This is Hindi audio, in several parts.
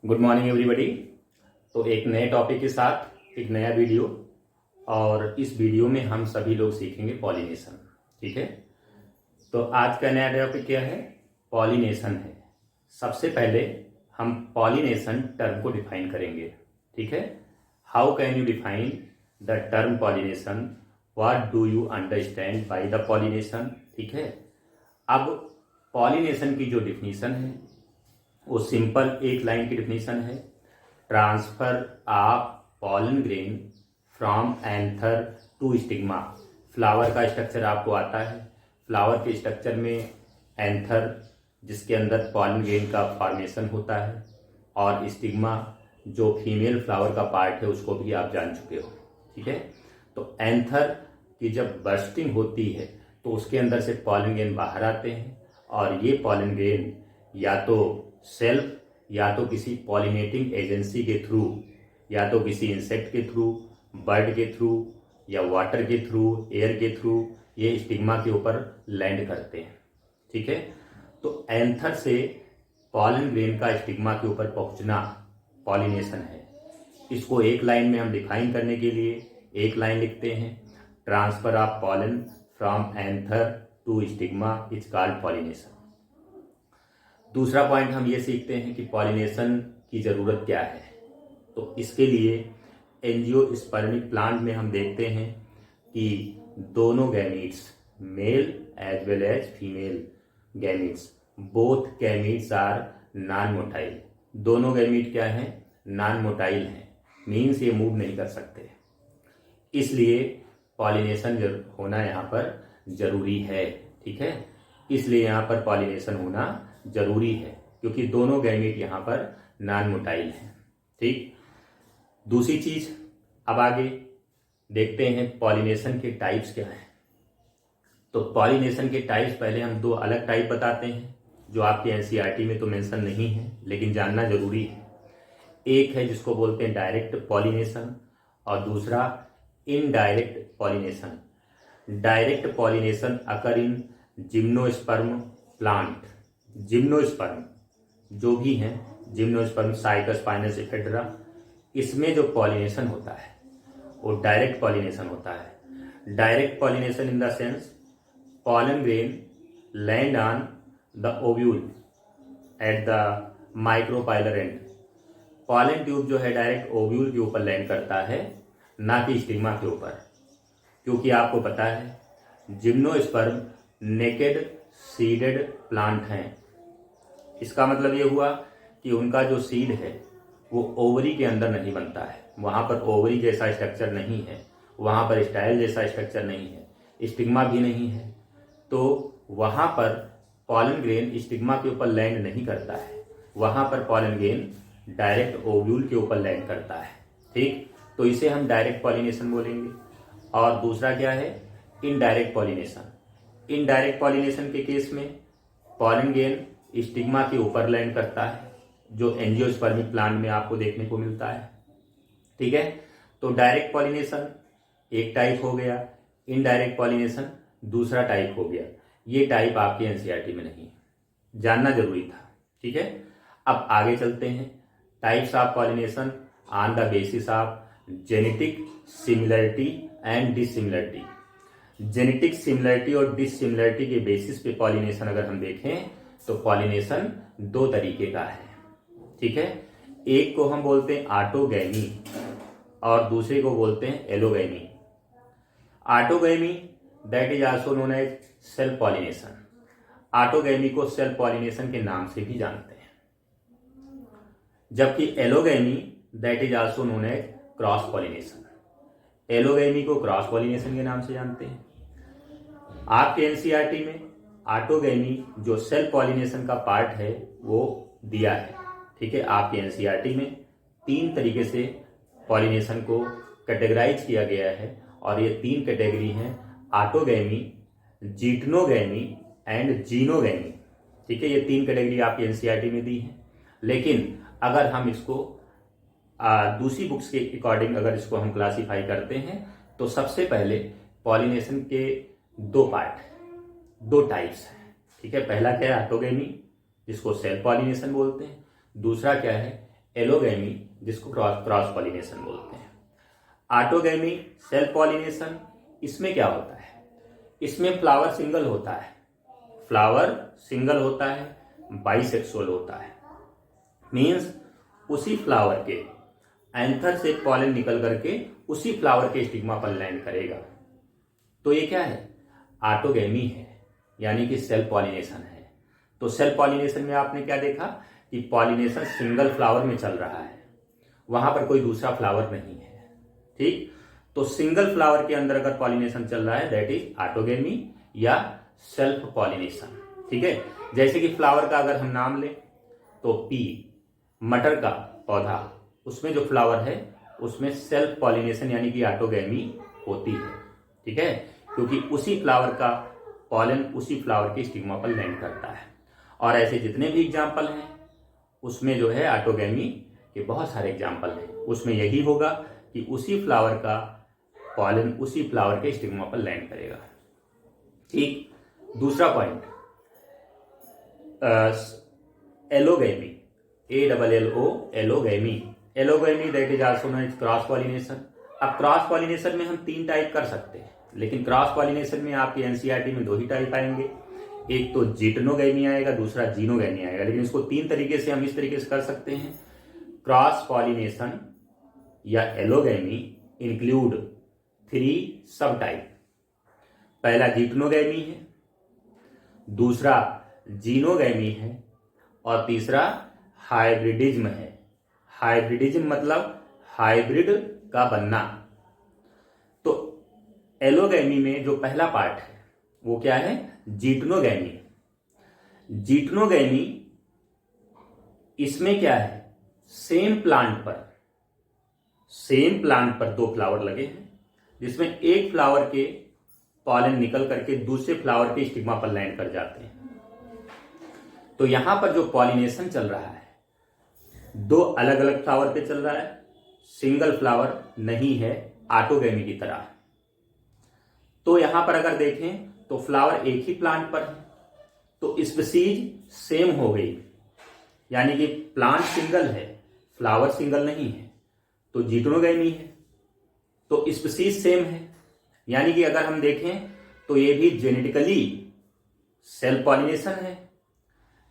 Good morning everybody. तो एक नए टॉपिक के साथ एक नया वीडियो, और इस वीडियो में हम सभी लोग सीखेंगे पॉलिनेशन। ठीक है, तो आज का नया टॉपिक क्या है? पॉलिनेशन है। सबसे पहले हम पॉलिनेशन टर्म को डिफाइन करेंगे। ठीक है, how can you define the term pollination? What do you understand by the pollination? ठीक है, अब पॉलिनेशन की जो डिफिनीशन है वो सिंपल एक लाइन की डिफिनीशन है। Transfer of pollen grain from anther to stigma. Flower का स्ट्रक्चर आपको आता है। फ्लावर के स्ट्रक्चर में एंथर, जिसके अंदर पॉलन ग्रेन का फॉर्मेशन होता है, और स्टिग्मा जो फीमेल फ्लावर का पार्ट है उसको भी आप जान चुके हो। ठीक है, तो एंथर की जब बर्स्टिंग होती है तो उसके अंदर से पॉलन ग्रेन बाहर आते हैं, और ये पॉलन ग्रेन या तो सेल्फ या तो किसी पॉलिनेटिंग एजेंसी के थ्रू, या तो किसी इंसेक्ट के थ्रू, बर्ड के थ्रू, या वाटर के थ्रू, एयर के थ्रू ये स्टिग्मा के ऊपर लैंड करते हैं। ठीक है, तो एंथर से पॉलन ग्रेन का स्टिग्मा के ऊपर पहुंचना पॉलिनेशन है। इसको एक लाइन में हम डिफाइन करने के लिए एक लाइन लिखते हैं। Transfer of pollen from anther to stigma is called pollination. दूसरा पॉइंट हम ये सीखते हैं कि पॉलिनेशन की ज़रूरत क्या है। तो इसके लिए एंजियोस्पर्मिक प्लांट में हम देखते हैं कि दोनों gametes, male as well as female gametes, both gametes are non motile. दोनों गैमीट क्या हैं? नॉन मोटाइल हैं, मीन्स ये मूव नहीं कर सकते। इसलिए पॉलिनेशन होना यहाँ पर जरूरी है। ठीक है, इसलिए यहाँ पर पॉलिनेशन होना जरूरी है, क्योंकि दोनों गैमीट यहाँ पर नॉन मोटाइल हैं। ठीक, दूसरी चीज अब आगे देखते हैं पॉलिनेशन के टाइप्स क्या हैं। तो पॉलिनेशन के टाइप्स पहले हम दो अलग टाइप बताते हैं, जो आपके एनसीईआरटी में तो मेंशन नहीं है लेकिन जानना जरूरी है। एक है जिसको बोलते हैं डायरेक्ट पॉलिनेशन, और दूसरा indirect pollination. Direct pollination occur इन जिम्नोस्पर्म प्लांट। जिम्नोस्पर्म जो भी हैं, जिम्नोस्पर्म, साइकस, पाइनस, एफेड्रा, इसमें जो पॉलिनेशन होता है वो डायरेक्ट पॉलिनेशन होता है। Direct pollination in the sense pollen grain land on the ovule at the micropylar end। Pollen tube जो है डायरेक्ट ओव्यूल के ऊपर लैंड करता है, ना कि स्टिग्मा के ऊपर, क्योंकि आपको पता है जिम्नोस्पर्म नेकेड सीडेड प्लांट हैं। इसका मतलब ये हुआ कि उनका जो सीड है वो ओवरी के अंदर नहीं बनता है। वहाँ पर ओवरी जैसा स्ट्रक्चर नहीं है, वहाँ पर स्टाइल जैसा स्ट्रक्चर नहीं है, स्टिग्मा भी नहीं है। तो वहाँ पर पॉलन ग्रेन स्टिग्मा के ऊपर लैंड नहीं करता है, वहाँ पर पॉलन ग्रेन डायरेक्ट ओव्यूल के ऊपर लैंड करता है। ठीक, तो इसे हम डायरेक्ट पॉलिनेशन बोलेंगे। और दूसरा क्या है? Indirect pollination. इनडायरेक्ट पॉलिनेशन के केस में पॉलन ग्रेन स्टिग्मा के ऊपर लैंड करता है, जो एंजियोस्पर्मिक प्लांट में आपको देखने को मिलता है। ठीक है, तो डायरेक्ट पॉलिनेशन एक टाइप हो गया, इनडायरेक्ट पॉलिनेशन दूसरा टाइप हो गया। ये टाइप आपके एनसीईआरटी में नहीं है, जानना जरूरी था। ठीक है, अब आगे चलते हैं। Types of pollination on the basis of genetic similarity and dissimilarity. Genetic similarity और डिसिमिलरिटी के बेसिस पे पॉलिनेशन अगर हम देखें तो पॉलिनेशन दो तरीके का है। ठीक है, एक को हम बोलते हैं ऑटोगैमी और दूसरे को बोलते हैं allogamy. Autogamy that is also known as self pollination. Autogamy को सेल्फ पॉलिनेशन के नाम से भी जानते हैं, जबकि allogamy that is also known as cross pollination. Allogamy को क्रॉस पॉलिनेशन के नाम से जानते हैं। आपके एनसीईआरटी में ऑटोगैमी जो सेल्फ पॉलिनेशन का पार्ट है वो दिया है। ठीक है, आपके एनसीईआरटी में तीन तरीके से पॉलिनेशन को कैटेगराइज किया गया है, और ये तीन कैटेगरी हैं ऑटोगैमी, जीटनोगैमी एंड जीनोगैमी। ठीक है, ये तीन कैटेगरी आपके एनसीईआरटी में दी है। लेकिन अगर हम इसको दूसरी बुक्स के अकॉर्डिंग अगर इसको हम क्लासीफाई करते हैं तो सबसे पहले पॉलिनेशन के दो पार्ट, दो टाइप्स हैं। ठीक है, पहला क्या है? ऑटोगैमी, जिसको सेल्फ पॉलिनेशन बोलते हैं। दूसरा क्या है? एलोगैमी जिसको क्रॉस पॉलिनेशन बोलते हैं, ऑटोगैमी सेल्फ पॉलिनेशन। इसमें क्या होता है, इसमें फ्लावर सिंगल होता है, फ्लावर सिंगल होता है, बाइसेक्सुअल होता है। मीन्स उसी फ्लावर के एंथर से पॉलन निकल करके उसी फ्लावर के स्टिग्मा पर लैंड करेगा। तो ये क्या है, ऑटोगैमी है, यानी कि सेल्फ पॉलिनेशन है। तो सेल्फ पॉलिनेशन में आपने क्या देखा कि पॉलिनेशन सिंगल फ्लावर में चल रहा है, वहां पर कोई दूसरा फ्लावर नहीं है। ठीक, तो सिंगल फ्लावर के अंदर अगर पॉलिनेशन चल रहा है दैट इज ऑटोगैमी या सेल्फ पॉलिनेशन। ठीक है, जैसे कि फ्लावर का अगर हम नाम लें तो पी, मटर का पौधा, उसमें जो फ्लावर है उसमें सेल्फ पॉलिनेशन यानी कि ऑटोगैमी होती है। ठीक है, क्योंकि उसी फ्लावर का पॉलन उसी फ्लावर के स्टिग्मा पर लैंड करता है। और ऐसे जितने भी एग्जाम्पल हैं उसमें जो है ऑटोगैमी के बहुत सारे एग्जाम्पल हैं, उसमें यही होगा कि उसी फ्लावर का पॉलन उसी फ्लावर के स्टिग्मा पर लैंड करेगा। ठीक, दूसरा point allogamy, ALLO allogamy. Allogamy that is also known as cross pollination. अब क्रॉस पॉलिनेशन में हम 3 टाइप कर सकते हैं, लेकिन क्रॉस पॉलिनेशन में आपके एनसीईआरटी में 2 ही टाइप आएंगे, एक तो जिटनोगैमी आएगा, दूसरा जीनोगैमी आएगा। लेकिन इसको 3 तरीके से हम इस तरीके से कर सकते हैं, क्रॉस पॉलिनेशन या एलोगैमी इंक्लूड 3 सब टाइप। पहला जिटनोगैमी है, दूसरा जीनोगैमी है और तीसरा हाइब्रिडिज्म है। हाइब्रिडिज्म मतलब हाइब्रिड का बनना। तो एलोगैमी में जो पहला पार्ट है वो क्या है, जिटनोगैमी। जिटनोगैमी इसमें क्या है, सेम प्लांट पर 2 फ्लावर लगे हैं, जिसमें एक फ्लावर के पॉलन निकल करके दूसरे फ्लावर के स्टिग्मा पर लैंड कर जाते हैं। तो यहां पर जो पॉलिनेशन चल रहा है 2 अलग अलग फ्लावर पे चल रहा है, सिंगल फ्लावर नहीं है ऑटोगैमी की तरह। तो यहां पर अगर देखें तो फ्लावर एक ही प्लांट पर है, तो स्पीसीज सेम हो गई, यानी कि प्लांट सिंगल है, फ्लावर सिंगल नहीं है, तो जिटनोगैमी है, तो स्पीसीज सेम है। यानी कि अगर हम देखें तो ये भी जेनेटिकली सेल्फ पॉलिनेशन है।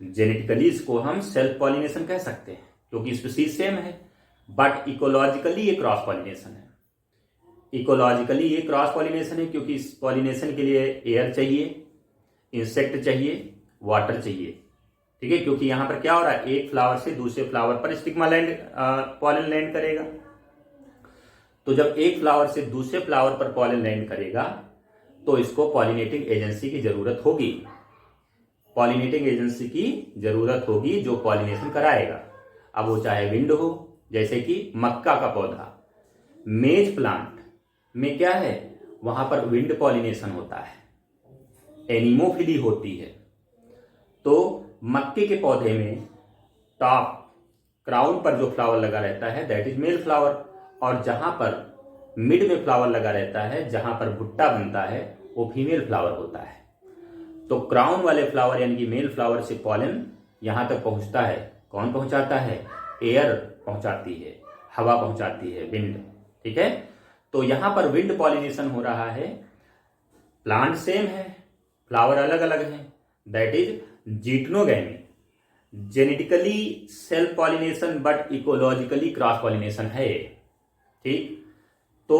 जेनेटिकली इसको हम सेल्फ पॉलिनेशन कह सकते हैं क्योंकि स्पीसीज सेम है, बट इकोलॉजिकली ये क्रॉस पॉलिनेशन है। इकोलॉजिकली ये क्रॉस पॉलिनेशन है क्योंकि इस पॉलिनेशन के लिए एयर चाहिए, इंसेक्ट चाहिए, वाटर चाहिए। ठीक है, क्योंकि यहां पर क्या हो रहा है, एक फ्लावर से दूसरे फ्लावर पर स्टिग्मा पॉलन लैंड करेगा। तो जब एक फ्लावर से दूसरे फ्लावर पर पॉलन लैंड करेगा तो इसको पॉलिनेटिंग एजेंसी की जरूरत होगी। पॉलिनेटिंग एजेंसी की जरूरत होगी जो पॉलिनेशन कराएगा। अब वो चाहे विंड हो, जैसे कि मक्का का पौधा, मेज प्लांट में क्या है, वहां पर विंड पॉलिनेशन होता है, एनिमोफिली होती है। तो मक्के के पौधे में टॉप क्राउन पर जो फ्लावर लगा रहता है दैट इज मेल फ्लावर, और जहां पर मिड में फ्लावर लगा रहता है, जहां पर भुट्टा बनता है, वो फीमेल फ्लावर होता है। तो क्राउन वाले फ्लावर यानी कि मेल फ्लावर से पॉलन यहां तक पहुंचता है। कौन पहुंचाता है, एयर पहुंचाती है, हवा पहुंचाती है, विंड। ठीक है, तो यहां पर विंड पॉलिनेशन हो रहा है, प्लांट सेम है, फ्लावर अलग अलग हैं, that is geitonogamy. Genetically self pollination but ecologically cross pollination है। ठीक, तो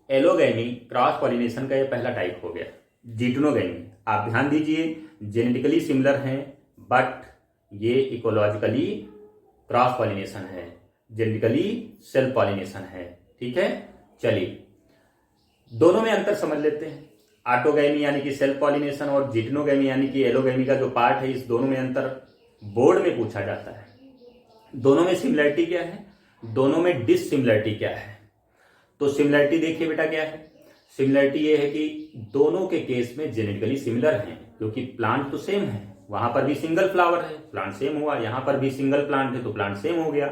एलोगैमी क्रॉस पॉलिनेशन का ये पहला टाइप हो गया। जिटनोगैमी आप ध्यान दीजिए, जेनेटिकली सिमिलर हैं बट ये इकोलॉजिकली क्रॉस पॉलिनेशन है, जेनेटिकली सेल्फ पॉलिनेशन है। ठीक है, चलिए दोनों में अंतर समझ लेते हैं। ऑटोगैमी यानी कि सेल्फ पॉलिनेशन और जिटनोगैमी यानी कि एलोगैमी का जो पार्ट है, इस दोनों में अंतर बोर्ड में पूछा जाता है। दोनों में सिमिलरिटी क्या है, दोनों में डिससिमिलरिटी क्या है। तो सिमिलरिटी देखिए बेटा क्या है, सिमिलरिटी ये है कि दोनों के केस में जेनेटिकली सिमिलर हैं, क्योंकि प्लांट तो सेम है, वहां पर भी सिंगल फ्लावर है, प्लांट सेम हुआ, यहां पर भी सिंगल प्लांट है तो प्लांट सेम हो गया।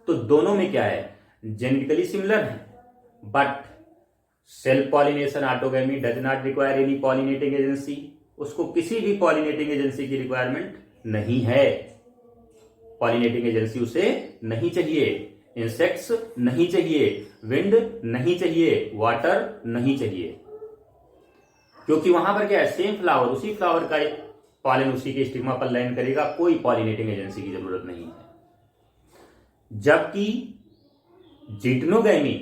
तो दोनों में क्या है, जेनेटिकली सिमिलर है, but self pollination autogamy does not require any pollinating agency, उसको किसी भी पॉलिनेटिंग एजेंसी की रिक्वायरमेंट नहीं है। पॉलिनेटिंग एजेंसी उसे नहीं चाहिए, इंसेक्ट्स नहीं चाहिए, विंड नहीं चाहिए, वाटर नहीं चाहिए, क्योंकि वहां पर क्या है, सेम फ्लावर, उसी फ्लावर का पॉलन उसी के स्टिग्मा पर लैंड करेगा, कोई पॉलिनेटिंग एजेंसी की जरूरत नहीं है। जबकि जिटनोगैमी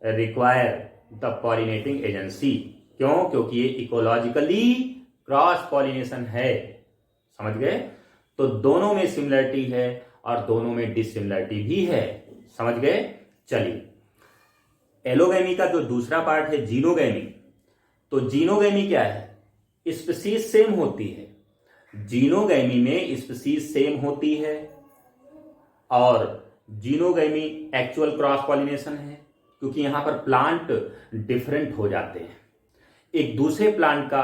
रिक्वायर द पॉलिनेटिंग एजेंसी, क्यों? क्योंकि ये इकोलॉजिकली क्रॉस पॉलिनेशन है। समझ गए? तो दोनों में सिमिलरिटी है और दोनों में डिसिमिलरिटी भी है। समझ गए? चलिए, एलोगैमी का जो दूसरा पार्ट है जीनोगैमी, तो जीनोगैमी क्या है? स्पीसीज सेम होती है, जीनोगैमी में स्पीसीज सेम होती है और जीनोगैमी एक्चुअल क्रॉस पॉलिनेशन है, क्योंकि यहां पर प्लांट डिफरेंट हो जाते हैं। एक दूसरे प्लांट का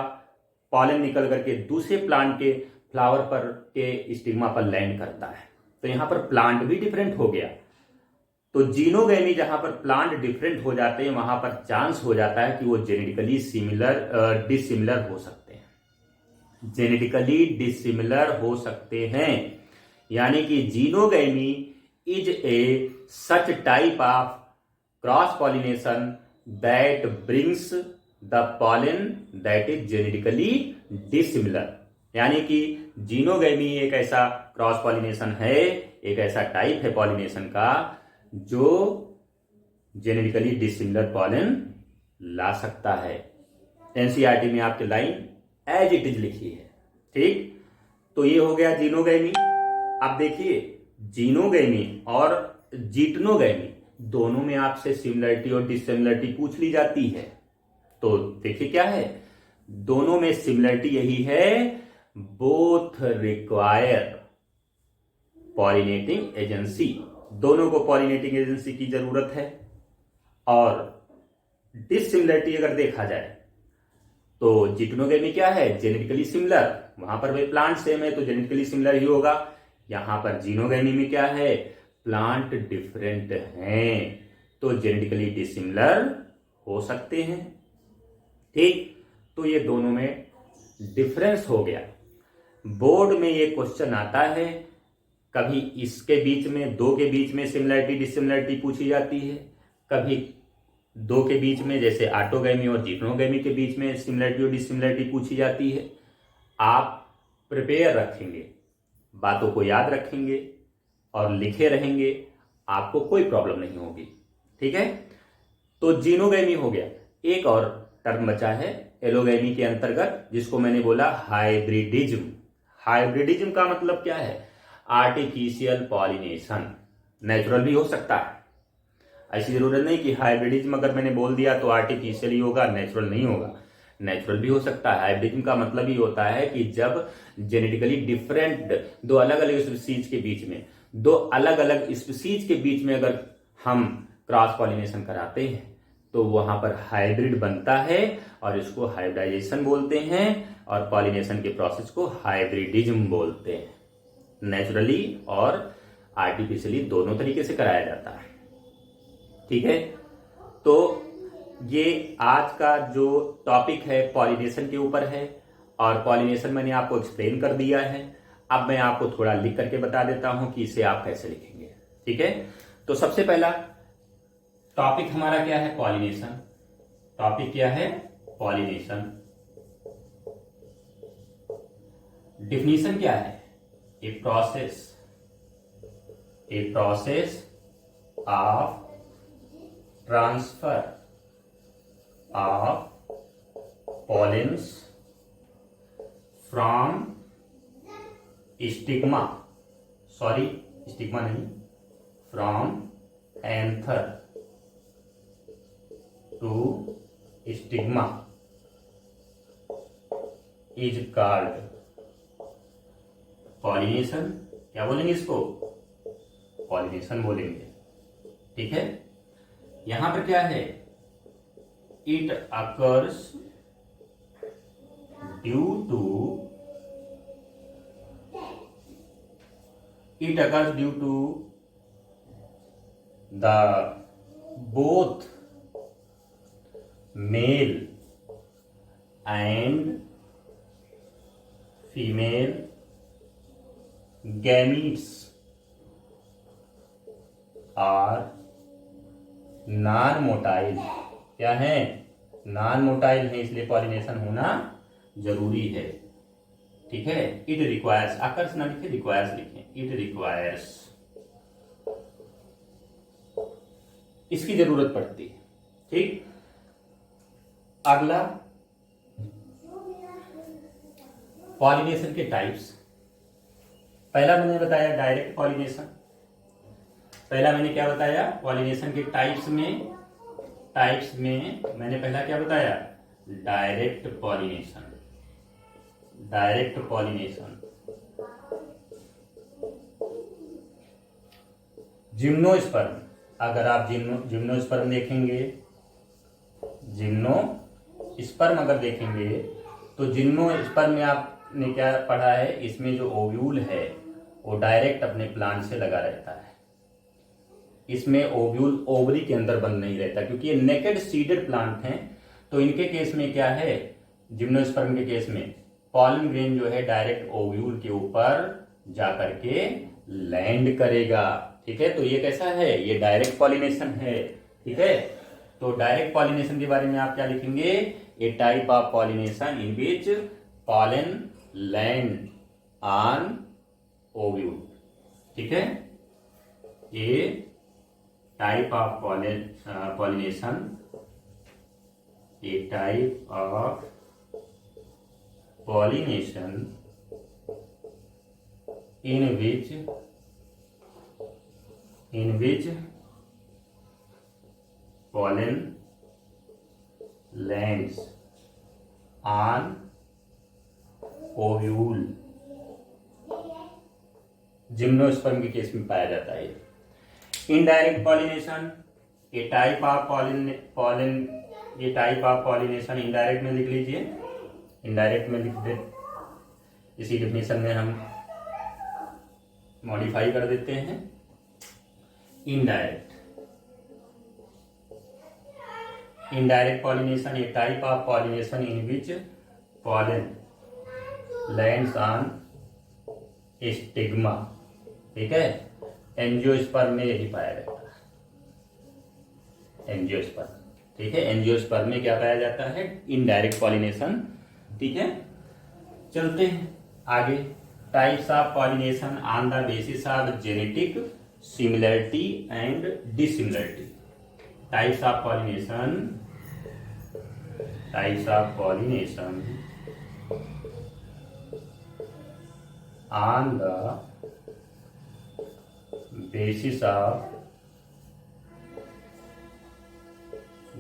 पॉलन निकल करके दूसरे प्लांट के फ्लावर पर के स्टिग्मा पर लैंड करता है, तो यहां पर प्लांट भी डिफरेंट हो गया। तो जीनोगैमी जहां पर प्लांट डिफरेंट हो जाते हैं वहां पर चांस हो जाता है कि वो जेनेटिकली डिसिमिलर हो सकते हैं, जेनेटिकली डिसिमिलर हो सकते हैं। यानी कि xenogamy is a such type of cross pollination that brings the pollen that is genetically dissimilar. यानी कि जीनोगैमी एक ऐसा क्रॉस पॉलिनेशन है, एक ऐसा टाइप है पॉलिनेशन का जो जेनेटिकली डिसिमिलर पॉलन ला सकता है। एनसीईआरटी में आपके लाइन एज इट इज लिखी है। ठीक, तो ये हो गया जीनोगैमी। अब देखिए, जीनोगैमी और जिटनोगैमी दोनों में आपसे सिमिलरिटी और डिसिमिलरिटी पूछ ली जाती है। तो देखिए क्या है, दोनों में सिमिलरिटी यही है, बोथ रिक्वायर पॉलिनेटिंग एजेंसी, दोनों को पॉलिनेटिंग एजेंसी की जरूरत है। और डिसिमिलरिटी अगर देखा जाए तो जिटनोगैमी क्या है, जेनेटिकली सिमिलर, वहां पर भाई प्लांट सेम है तो जेनेटिकली सिमिलर ही होगा। यहां पर जीनोगैमी में क्या है, प्लांट डिफरेंट हैं तो जेनेटिकली डिसिमिलर हो सकते हैं। ठीक, तो ये दोनों में डिफरेंस हो गया। बोर्ड में ये क्वेश्चन आता है, कभी इसके बीच में, दो के बीच में सिमिलरिटी डिसिमिलरिटी पूछी जाती है, कभी दो के बीच में जैसे ऑटोगैमी और जिटनोगैमी के बीच में सिमिलरिटी और डिसिमिलरिटी पूछी जाती है। आप प्रिपेयर रखेंगे, बातों को याद रखेंगे और लिखे रहेंगे, आपको कोई प्रॉब्लम नहीं होगी। ठीक है, तो जीनोगैमी हो गया। एक और टर्म बचा है एलोगैमी के अंतर्गत, जिसको मैंने बोला हाइब्रिडिज्म। हाइब्रिडिज्म का मतलब क्या है, आर्टिफिशियल पॉलिनेशन। नेचुरल भी हो सकता है, ऐसी जरूरत नहीं कि हाइब्रिडिज्म अगर मैंने बोल दिया तो आर्टिफिशियल ही होगा, नेचुरल नहीं होगा। नेचुरल भी हो सकता है। हाइब्रिडिज्म का मतलब ही होता है कि जब जेनेटिकली डिफरेंट दो अलग अलग स्पीसीज के बीच में, दो अलग अलग स्पीसीज के बीच में अगर हम क्रॉस पॉलिनेशन कराते हैं तो वहां पर हाइब्रिड बनता है और इसको हाइब्रिडाइजेशन बोलते हैं और पॉलिनेशन के प्रोसेस को हाइब्रिडिज्म बोलते हैं। नेचुरली और आर्टिफिशियली दोनों तरीके से कराया जाता है। ठीक है, तो ये आज का जो टॉपिक है पॉलिनेशन के ऊपर है और पॉलिनेशन मैंने आपको एक्सप्लेन कर दिया है। अब मैं आपको थोड़ा लिख करके बता देता हूं कि इसे आप कैसे लिखेंगे। ठीक है, तो सबसे पहला टॉपिक हमारा क्या है, पॉलिनेशन। टॉपिक क्या है, पॉलिनेशन। डिफिनीशन क्या है, a process of transfer of pollens from stigma, from anther to stigma is called pollination। क्या बोलेंगे इसको, पॉलिनेशन बोलेंगे। ठीक है, यहां पर क्या है, it occurs due to the both male and female gametes are non motile, क्या है, नॉन मोटाइल है, इसलिए पॉलिनेशन होना जरूरी है। ठीक है, इट रिक्वायर्स, आकर्ष ना लिखे, रिक्वायर्स लिखें, इट रिक्वायर्स, इसकी जरूरत पड़ती है। ठीक, अगला पॉलिनेशन के टाइप्स। पहला मैंने बताया डायरेक्ट पॉलिनेशन, पहला मैंने क्या बताया पॉलिनेशन के टाइप्स में मैंने पहला क्या बताया, direct pollination, direct pollination. Gymnosperm, अगर आप जिम्नोस्पर्म देखेंगे, जिम्नोस्पर्म अगर देखेंगे तो जिम्नोस्पर्म में आपने क्या पढ़ा है, इसमें जो ओव्यूल है वो डायरेक्ट अपने प्लांट से लगा रहता है। इसमें ओव्यूल ओवरी के अंदर बंद नहीं रहता, क्योंकि ये नेकेड सीडेड प्लांट हैं। तो इनके केस में क्या है, जिम्नोस्पर्म के केस में पॉलन ग्रेन जो है डायरेक्ट ओव्यूल के ऊपर जाकर के लैंड करेगा। ठीक है, तो ये कैसा है, ये डायरेक्ट पॉलिनेशन है। ठीक है, तो डायरेक्ट पॉलिनेशन के बारे में आप क्या लिखेंगे, a type of pollination in which pollen land on ovule. ठीक है, a type of pollination, a type of pollination in which pollen lands on ovule, gymnosperm के केस में पाया जाता है। इनडायरेक्ट पॉलिनेशन, ये टाइप ऑफ पॉलिनेशन, इनडायरेक्ट में लिख लीजिए, इनडायरेक्ट में लिख दे, इसी डेफिनेशन में हम मॉडिफाई कर देते हैं। Indirect pollination, A type of pollination in which pollen lands on stigma. ठीक है, एंजियोस्पर्म में यही पाया जाता है, एंजियोस्पर्म। ठीक है, एंजियोस्पर्म में क्या पाया जाता है, इनडायरेक्ट पॉलिनेशन। ठीक है, चलते हैं आगे। Types of pollination on the basis of genetic similarity and dissimilarity. Types of pollination on the basis of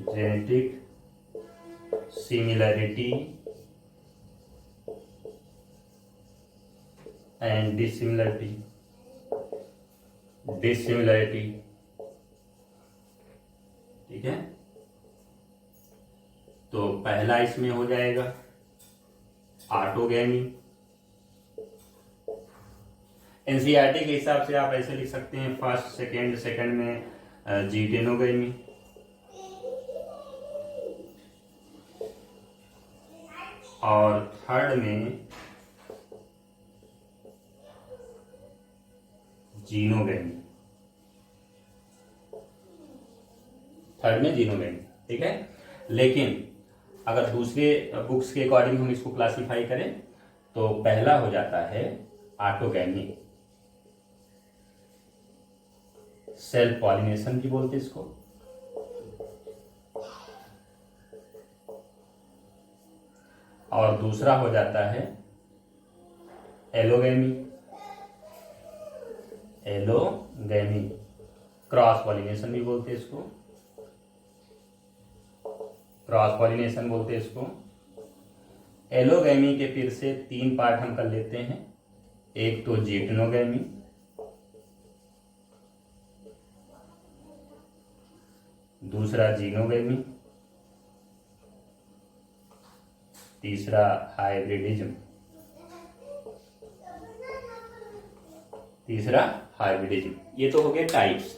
genetic similarity and dissimilarity। ठीक है, तो पहला इसमें हो जाएगा ऑटोगैमी। एनसीईआरटी के हिसाब से आप ऐसे लिख सकते हैं, फर्स्ट सेकंड में जीटेनोगैमी, और थर्ड में जीनोगैमी, ठीक है। लेकिन अगर दूसरे बुक्स के अकॉर्डिंग हम इसको क्लासिफाई करें तो पहला हो जाता है ऑटोगैमी, सेल्फ पॉलिनेशन भी बोलते इसको। और दूसरा हो जाता है एलोगैमी, क्रॉस पॉलिनेशन भी बोलते इसको, एलोगैमी के फिर से 3 पार्ट हम कर लेते हैं। एक तो जीटनोगैमी, दूसरा जीनोगैमी, तीसरा हाइब्रिडिज्म, ये तो हो गए टाइप्स।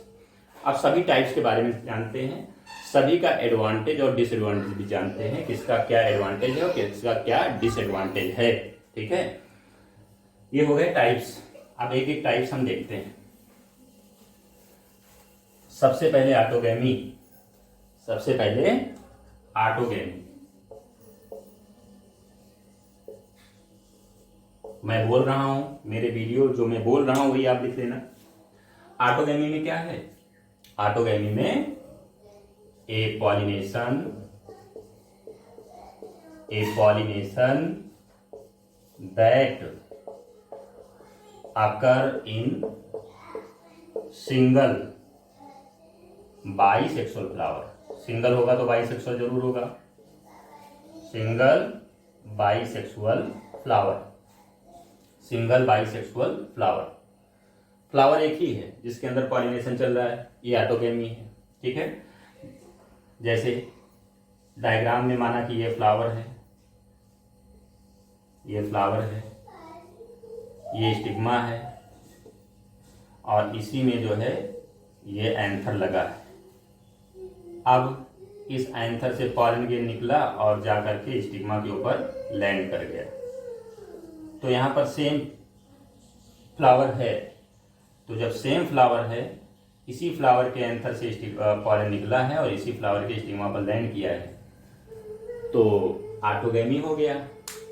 अब सभी टाइप्स के बारे में जानते हैं, सभी का एडवांटेज और डिसएडवांटेज भी जानते हैं, किसका क्या एडवांटेज है और किसका क्या डिसएडवांटेज है। ठीक है, ये हो गए टाइप्स। अब एक एक टाइप्स हम देखते हैं। सबसे पहले ऑटोगैमी, सबसे पहले ऑटोगैमी। मैं बोल रहा हूं, मेरे वीडियो जो मैं बोल रहा हूं वही आप लिख लेना। ऑटोगैमी में क्या है? ऑटोगैमी में a pollination that occur in single bisexual flower. Single होगा तो बाइसेक्सुअल जरूर होगा। Single bisexual flower, single bisexual flower. Flower एक ही है जिसके अंदर पॉलिनेशन चल रहा है, ये ऑटोगैमी है। ठीक है, जैसे डायग्राम में माना कि ये फ्लावर है, ये फ्लावर है, ये स्टिग्मा है, और इसी में जो है ये एंथर लगा है। अब इस एंथर से पॉलन ग्रेन निकला और जाकर के स्टिग्मा के ऊपर लैंड कर गया। तो यहाँ पर सेम फ्लावर है, तो जब सेम फ्लावर है, इसी फ्लावर के एंथर से पॉलन निकला है और इसी फ्लावर के स्टिग्मा पर लैंड किया है, तो ऑटोगैमी हो गया,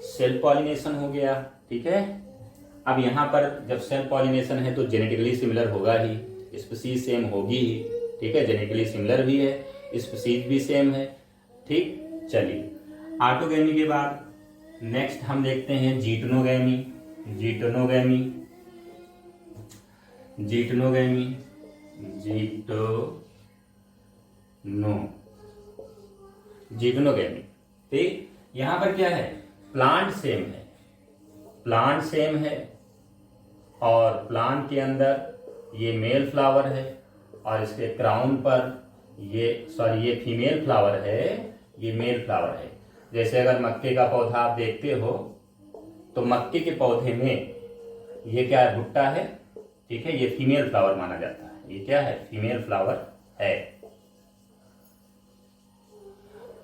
सेल्फ पॉलिनेशन हो गया। ठीक है, अब यहाँ पर जब सेल्फ पॉलिनेशन है तो जेनेटिकली सिमिलर होगा ही, स्पीशीज सेम होगी ही। ठीक है, जेनेटिकली सिमिलर भी है, स्पीशीज भी सेम है। ठीक, चलिए ऑटोगैमी के बाद नेक्स्ट हम देखते हैं जीटनोगैमी। जीटनोगैमी, जीटनोगैमी, जीटनोगैमी। तो यहां पर क्या है? प्लांट सेम है, प्लांट सेम है, और प्लांट के अंदर ये मेल फ्लावर है और इसके क्राउन पर ये फीमेल फ्लावर है, ये मेल फ्लावर है। जैसे अगर मक्के का पौधा आप देखते हो तो मक्के के पौधे में ये क्या है? भुट्टा है। ठीक है, ये फीमेल फ्लावर माना जाता है। ये क्या है? फीमेल फ्लावर है,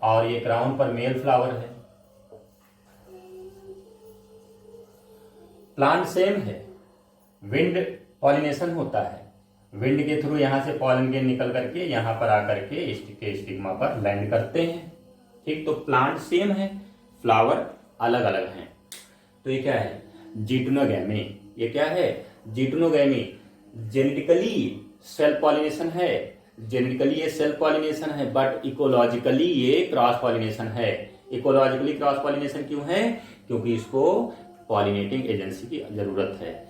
और ये क्राउन पर मेल फ्लावर है। प्लांट सेम है, विंड पॉलिनेशन होता है, विंड के थ्रू यहां से पॉलन ग्रेन निकल करके यहां पर आकर के स्टिग्मा पर लैंड करते हैं। ठीक, तो प्लांट सेम है, फ्लावर अलग अलग हैं। तो ये क्या है? जीटनोगैमी। ये क्या है? जीटनोगैमी। जेनेटिकली सेल्फ पॉलिनेशन है, जेनेटिकली ये सेल्फ पॉलिनेशन है, बट इकोलॉजिकली ये क्रॉस पॉलिनेशन है। इकोलॉजिकली क्रॉस पॉलिनेशन क्यों है? क्योंकि इसको पॉलिनेटिंग एजेंसी की जरूरत है,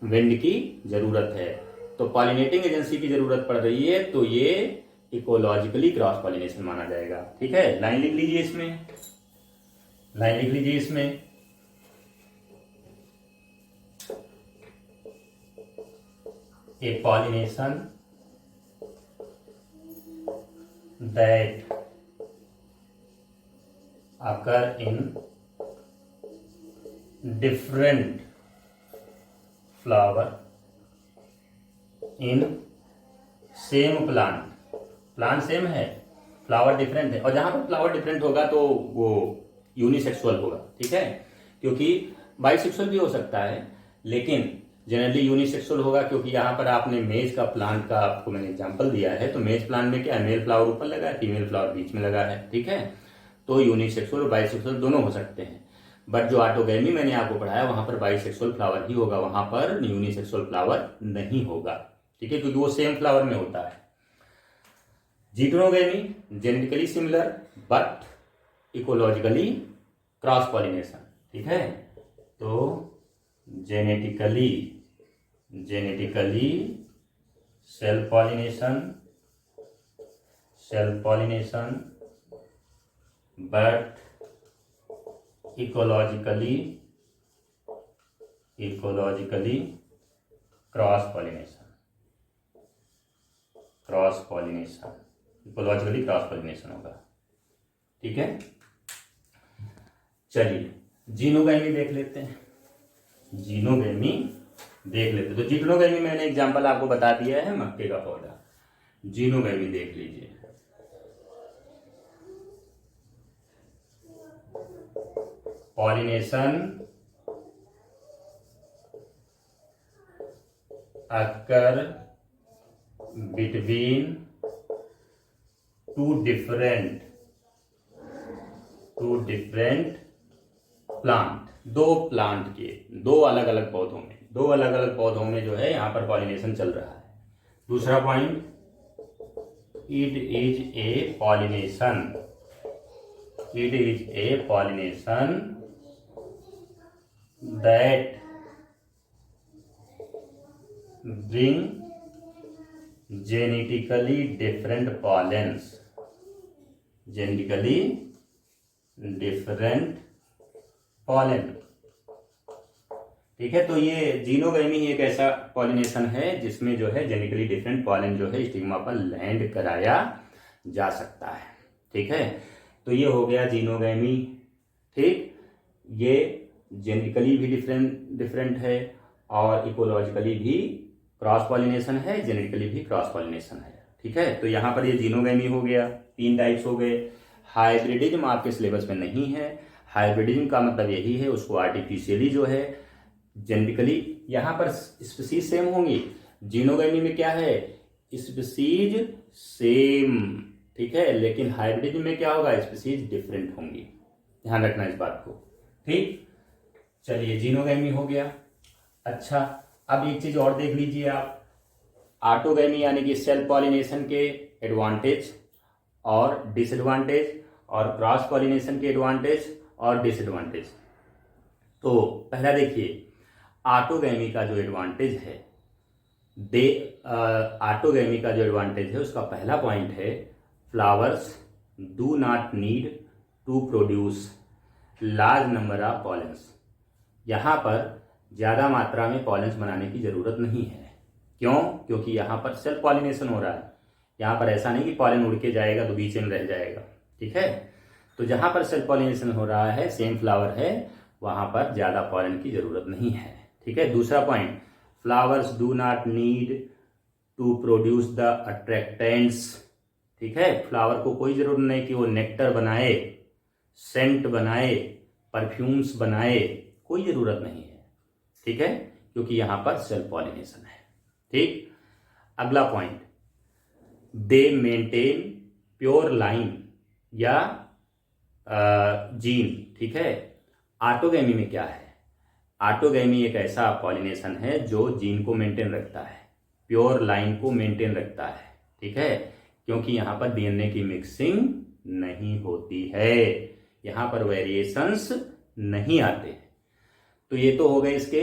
विंड की जरूरत है। तो पॉलिनेटिंग एजेंसी की जरूरत पड़ रही है, तो ये इकोलॉजिकली क्रॉस पॉलिनेशन माना जाएगा। ठीक है, लाइन लिख लीजिए इसमें, लाइन लिख लीजिए इसमें। A pollination that occur in different flower in same plant। Plant same है, फ्लावर डिफरेंट है, और जहां पर फ्लावर डिफरेंट होगा तो वो यूनिसेक्सुअल होगा। ठीक है, क्योंकि बाइसेक्सुअल भी हो सकता है, लेकिन जनरली यूनिसेक्सुअल होगा, क्योंकि यहाँ पर आपने मेज का प्लांट का आपको मैंने एग्जांपल दिया है। तो मेज प्लांट में क्या है? मेल फ्लावर ऊपर लगा है, फीमेल फ्लावर बीच में लगा है। ठीक है, तो यूनिसेक्सुअल और बाइसेक्सुअल दोनों हो सकते हैं, बट जो ऑटोगैमी मैंने आपको पढ़ाया वहां पर बाइसेक्सुअल फ्लावर ही होगा, वहां पर यूनिसेक्सुअल फ्लावर नहीं होगा। ठीक है, क्योंकि वो सेम फ्लावर में होता है। Geitonogamy genetically similar but ecologically cross pollination. ठीक है, तो genetically self pollination but ecologically cross pollination, ecologically cross pollination होगा। ठीक है, चलिए जीनोगैमी देख लेते हैं। जीनोगैमी देख लेते हैं, तो जीटनोगैमी मैंने एग्जांपल आपको बता दिया है, मक्के का पौधा। जीनोगैमी देख लीजिए। Pollination occur between two different plant, दो अलग अलग पौधों में जो है यहाँ पर पॉलिनेशन चल रहा है। दूसरा point, it is a pollination that bring genetically different pollen. ठीक है, तो ये जीनोगैमी एक ऐसा पॉलिनेशन है जिसमें जो है जेनेटिकली डिफरेंट पॉलन जो है स्टिग्मा पर लैंड कराया जा सकता है। ठीक है, तो ये हो गया जीनोगैमी। ठीक, ये जेनेटिकली भी डिफरेंट है और इकोलॉजिकली भी क्रॉस पॉलिनेशन है, जेनेटिकली भी क्रॉस पॉलिनेशन है। ठीक है, तो यहाँ पर ये जीनोगैमी हो गया, 3 टाइप्स हो गए। हाइब्रिडिज्म आपके सिलेबस में नहीं है। हाइब्रिडिज्म का मतलब यही है, उसको आर्टिफिशियली जो है जेनेटिकली, यहाँ पर स्पीसीज सेम होंगी। जीनोगैमी में क्या है, स्पीसीज सेम। ठीक है, लेकिन हाइब्रिडिज्म में क्या होगा, स्पीसीज डिफरेंट होंगी। ध्यान रखना इस बात को। ठीक, चलिए जीनोगैमी हो गया। अच्छा, अब एक चीज और देख लीजिए आप, ऑटोगैमी यानी कि सेल्फ पॉलिनेशन के एडवांटेज और डिसएडवांटेज, और क्रॉस पॉलिनेशन के एडवांटेज और डिसएडवांटेज। तो पहला देखिए, ऑटोगैमी का जो एडवांटेज है, ऑटोगैमी का जो एडवांटेज है उसका पहला पॉइंट है, flowers do not need to produce large number of pollens. यहाँ पर ज़्यादा मात्रा में पॉलेंस बनाने की ज़रूरत नहीं है। क्यों? क्योंकि यहाँ पर सेल्फ पॉलिनेशन हो रहा है। यहाँ पर ऐसा नहीं कि पॉलन उड़ के जाएगा तो बीच में रह जाएगा। ठीक है, तो जहाँ पर सेल्फ पॉलिनेशन हो रहा है, सेम फ्लावर है, वहाँ पर ज़्यादा पॉलन की ज़रूरत नहीं है। ठीक है, दूसरा point, flowers do not need to produce the attractants. ठीक है, फ्लावर को कोई ज़रूरत नहीं कि वो नेक्टर बनाए, सेंट बनाए, परफ्यूम्स बनाए, कोई ज़रूरत नहीं है। ठीक है, क्योंकि यहाँ पर सेल्फ पॉलिनेशन है। ठीक, अगला पॉइंट, दे मेंटेन प्योर लाइन या जीन। ठीक है, ऑटोगैमी में क्या है, ऑटोगैमी एक ऐसा पॉलिनेशन है जो जीन को मेंटेन रखता है, प्योर लाइन को मेंटेन रखता है। ठीक है, क्योंकि यहाँ पर डीएनए की मिक्सिंग नहीं होती है, यहाँ पर वेरिएशंस नहीं आते। तो ये तो हो गए इसके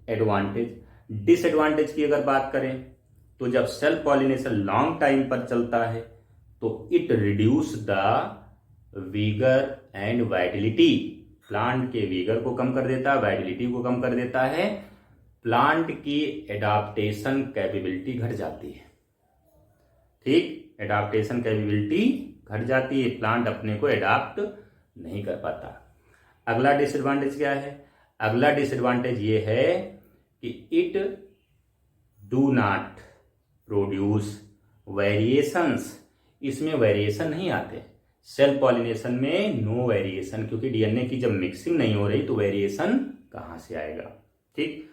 एडवांटेज। डिसएडवांटेज की अगर बात करें तो जब सेल्फ पॉलिनेशन लॉन्ग टाइम पर चलता है तो it reduce the Uyghur and Vitality. Plant के वीगर को कम कर देता है, वाइटलिटी को कम कर देता है, प्लांट की एडाप्टेशन कैपेबिलिटी घट जाती है। ठीक, एडाप्टेशन कैपेबिलिटी घट जाती है, प्लांट अपने को एडाप्ट नहीं कर पाता। अगला डिसएडवांटेज क्या है, अगला डिसएडवांटेज ये है कि it do not produce variations. इसमें वेरिएशन नहीं आते, सेल्फ पॉलिनेशन में नो वेरिएशन, क्योंकि डीएनए की जब मिक्सिंग नहीं हो रही तो वेरिएशन कहां से आएगा। ठीक,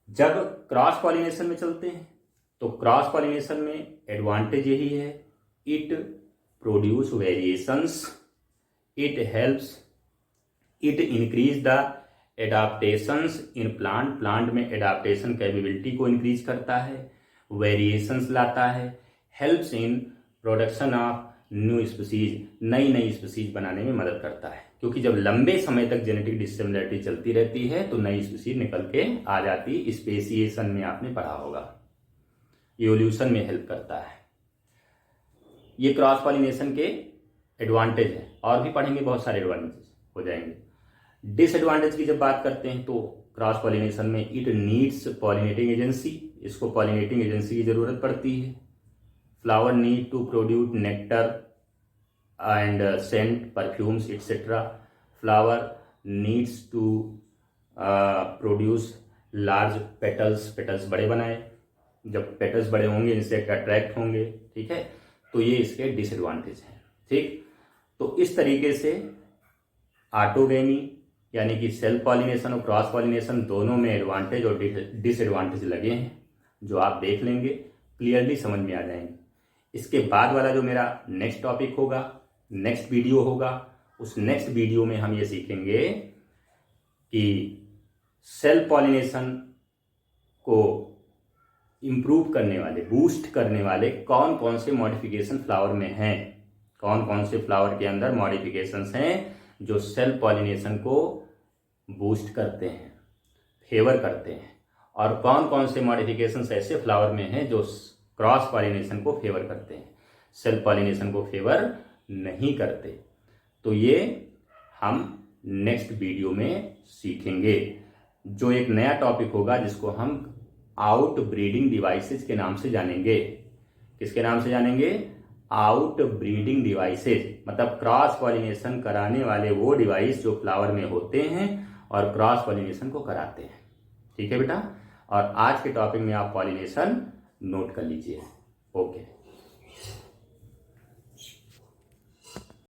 जब क्रॉस पॉलिनेशन में चलते हैं तो क्रॉस पॉलिनेशन में एडवांटेज यही है, it produce variations, it helps, it increase the adaptations in plant. Plant में एडाप्टेशन कैपेबिलिटी को इंक्रीज करता है, वेरिएशंस लाता है, helps in production of new species, नई स्पीसीज बनाने में मदद करता है। क्योंकि जब लंबे समय तक जेनेटिक डिसिमिलरिटी चलती रहती है तो नई स्पीसीज निकल के आ जाती। स्पेसिएशन में आपने पढ़ा होगा, इवोल्यूशन में हेल्प करता है। ये क्रॉस पॉलिनेशन के एडवांटेज है, और भी पढ़ेंगे, बहुत सारे एडवांटेज हो जाएंगे। डिसएडवांटेज की जब बात करते हैं तो क्रॉस पॉलिनेशन में इट नीड्स पॉलिनेटिंग एजेंसी, इसको पॉलिनेटिंग एजेंसी की जरूरत पड़ती है। Flower need to produce nectar and scent, perfumes etcetera. Flower needs to produce large petals, petals बड़े बनाए, जब पेटल्स बड़े होंगे इंसेक्ट अट्रैक्ट होंगे। ठीक है, तो ये इसके डिसएडवांटेज हैं। ठीक, तो इस तरीके से ऑटोगैमी यानी कि सेल्फ पॉलिनेशन और क्रॉस पॉलिनेशन दोनों में एडवांटेज और डिसएडवांटेज लगे हैं, जो आप देख लेंगे। क्लियरली समझ में आ जाएंगी। इसके बाद वाला जो मेरा नेक्स्ट टॉपिक होगा, नेक्स्ट वीडियो होगा, उस नेक्स्ट वीडियो में हम ये सीखेंगे कि सेल्फ पॉलिनेशन को इम्प्रूव करने वाले, बूस्ट करने वाले कौन कौन से मॉडिफिकेशन फ्लावर में हैं, कौन कौन से फ्लावर के अंदर मॉडिफिकेशंस हैं जो सेल्फ पॉलिनेशन को बूस्ट करते हैं, फेवर करते हैं, और कौन कौन से मॉडिफिकेशंस ऐसे फ्लावर में हैं जो क्रॉस पॉलिनेशन को फेवर करते हैं, सेल्फ पॉलिनेशन को फेवर नहीं करते। तो ये हम नेक्स्ट वीडियो में सीखेंगे, जो एक नया टॉपिक होगा जिसको हम आउट ब्रीडिंग डिवाइसेज के नाम से जानेंगे। किसके नाम से जानेंगे? आउट ब्रीडिंग डिवाइसेज, मतलब क्रॉस पॉलिनेशन कराने वाले वो डिवाइस जो फ्लावर में होते हैं और क्रॉस पॉलिनेशन को कराते हैं। ठीक है बेटा, और आज के टॉपिक में आप पॉलिनेशन नोट कर लीजिए। ओके।